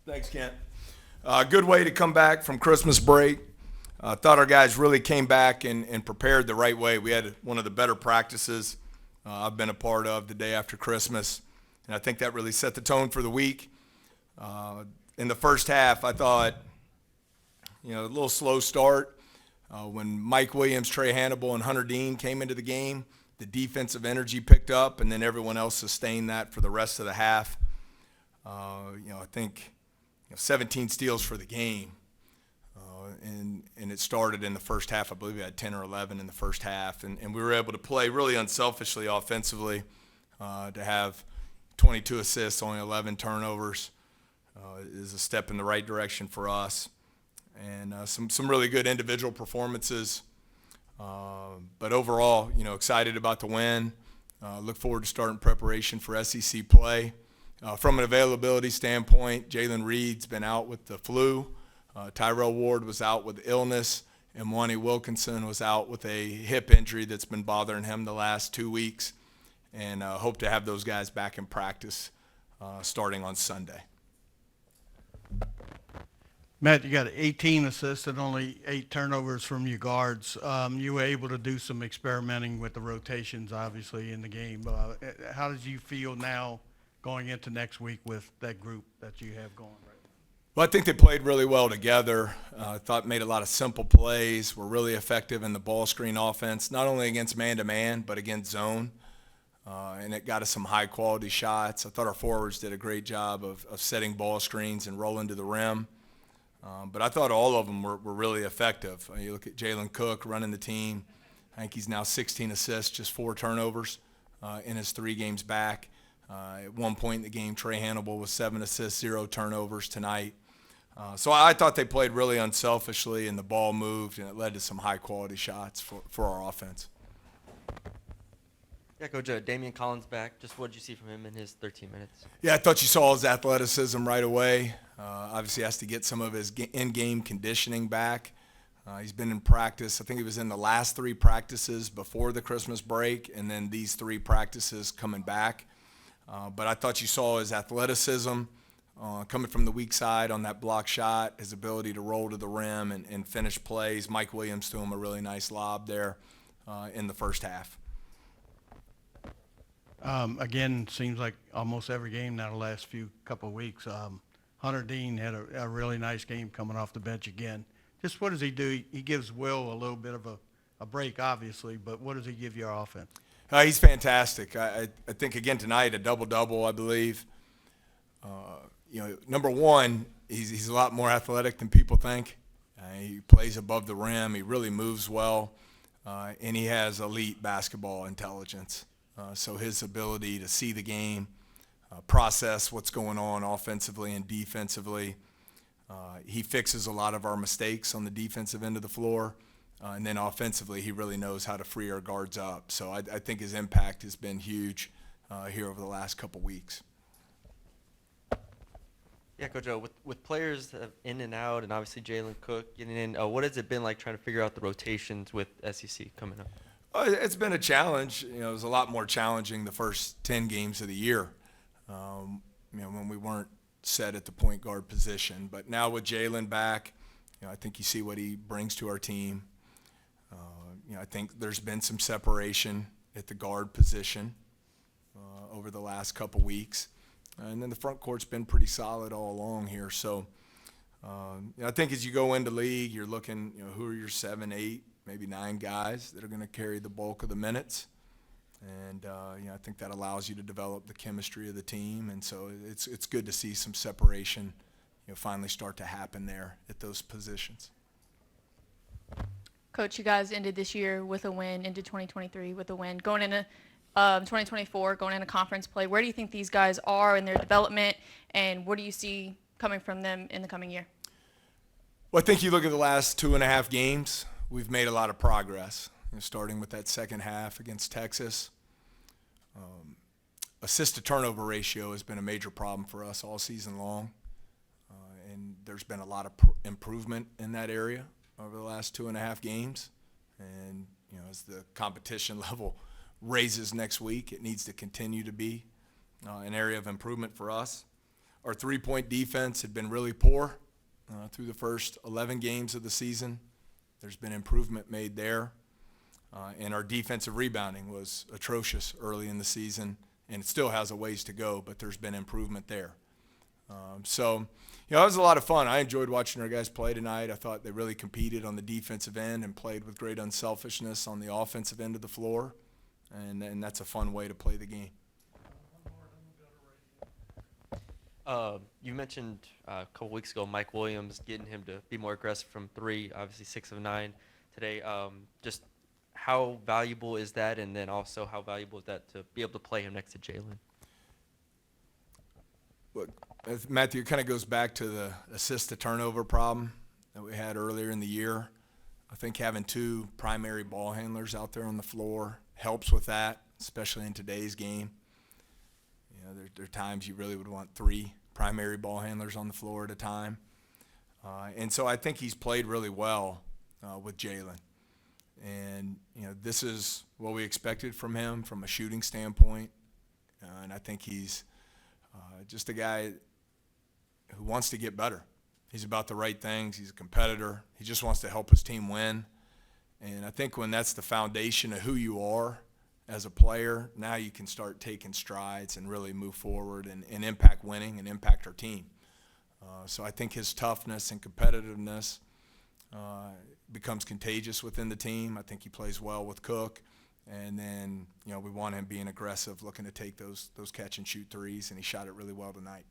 Thanks, Kent. Good way to come back from Christmas break. Thought our guys really came back and prepared the right way. We had one of the better practices I've been a part of the day after Christmas, and I think that really set the tone for the week. In the first half, I thought, a little slow start. When Mike Williams, Trey Hannibal, and Hunter Dean came into the game, the defensive energy picked up, and then everyone else sustained that for the rest of the half. I think 17 steals for the game, and it started in the first half. I believe we had 10 or 11 in the first half, and we were able to play really unselfishly offensively, to have 22 assists, only 11 turnovers, is a step in the right direction for us, and some really good individual performances. But overall, excited about the win. Look forward to starting preparation for SEC play. From an availability standpoint, Jalen Reed's been out with the flu. Tyrell Ward was out with illness, and Wani Wilkinson was out with a hip injury that's been bothering him the last 2 weeks. And hope to have those guys back in practice starting on Sunday. Matt, you got 18 assists and only 8 turnovers from your guards. You were able to do some experimenting with the rotations, obviously, in the game. How did you feel now going into next week with that group that you have going right now? Well, I think they played really well together. I thought made a lot of simple plays, were really effective in the ball screen offense, not only against man-to-man, but against zone. And it got us some high-quality shots. I thought our forwards did a great job of setting ball screens and rolling to the rim. But I thought all of them were really effective. You look at Jalen Cook running the team. I think he's now 16 assists, just 4 turnovers in his 3 games back. At one point in the game, Trey Hannibal was 7 assists, 0 turnovers tonight. So I thought they played really unselfishly, and the ball moved, and it led to some high-quality shots for our offense. Yeah, Coach, Damian Collins back. Just what did you see from him in his 13 minutes? Yeah, I thought you saw his athleticism right away. Obviously has to get some of his in-game conditioning back. He's been in practice. I think he was in the last 3 practices before the Christmas break, and then these 3 practices coming back. But I thought you saw his athleticism coming from the weak side on that block shot, his ability to roll to the rim and finish plays. Mike Williams threw him a really nice lob there in the first half. Again, seems like almost every game now the last couple of weeks. Hunter Dean had a really nice game coming off the bench again. Just what does he do? He gives Will a little bit of a break, obviously, but what does he give your offense? He's fantastic. I think, again, tonight, a double-double, I believe. Number one, he's a lot more athletic than people think. He plays above the rim. He really moves well, and he has elite basketball intelligence. So his ability to see the game, process what's going on offensively and defensively. He fixes a lot of our mistakes on the defensive end of the floor. And then offensively, he really knows how to free our guards up. So I think his impact has been huge here over the last couple weeks. Yeah, Coach, with players in and out, and obviously Jalen Cook getting in, what has it been like trying to figure out the rotations with SEC coming up? It's been a challenge. It was a lot more challenging the first 10 games of the year, when we weren't set at the point guard position. But now with Jalen back, I think you see what he brings to our team. I think there's been some separation at the guard position over the last couple weeks. And then the front court's been pretty solid all along here. So I think as you go into league, you're looking, who are your 7, 8, maybe 9 guys that are going to carry the bulk of the minutes. And, I think that allows you to develop the chemistry of the team. And so it's good to see some separation, finally start to happen there at those positions. Coach, you guys ended this year with a win, into 2023 with a win. Going into 2024, going into conference play, where do you think these guys are in their development, and what do you see coming from them in the coming year? Well, I think you look at the last 2.5 games, we've made a lot of progress, starting with that second half against Texas. Assist-to-turnover ratio has been a major problem for us all season long, and there's been a lot of improvement in that area over the last 2.5 games. And, as the competition level raises next week, it needs to continue to be an area of improvement for us. our three-point defense had been really poor through the first 11 games of the season. There's been improvement made there. And our defensive rebounding was atrocious early in the season, and it still has a ways to go, but there's been improvement there. So, it was a lot of fun. I enjoyed watching our guys play tonight. I thought they really competed on the defensive end and played with great unselfishness on the offensive end of the floor, and that's a fun way to play the game. You mentioned a couple weeks ago Mike Williams, getting him to be more aggressive from three, obviously 6 of 9 today. Just how valuable is that, and then also how valuable is that to be able to play him next to Jalen? Look, Matthew, it kind of goes back to the assist-to-turnover problem that we had earlier in the year. I think having 2 primary ball handlers out there on the floor helps with that, especially in today's game. There are times you really would want 3 primary ball handlers on the floor at a time. And so I think he's played really well with Jalen. And, this is what we expected from him from a shooting standpoint. And I think he's just a guy who wants to get better. He's about the right things. He's a competitor. He just wants to help his team win. And I think when that's the foundation of who you are as a player, now you can start taking strides and really move forward and impact winning and impact our team. So I think his toughness and competitiveness becomes contagious within the team. I think he plays well with Cook. And then, we want him being aggressive, looking to take those catch and shoot threes, and he shot it really well tonight.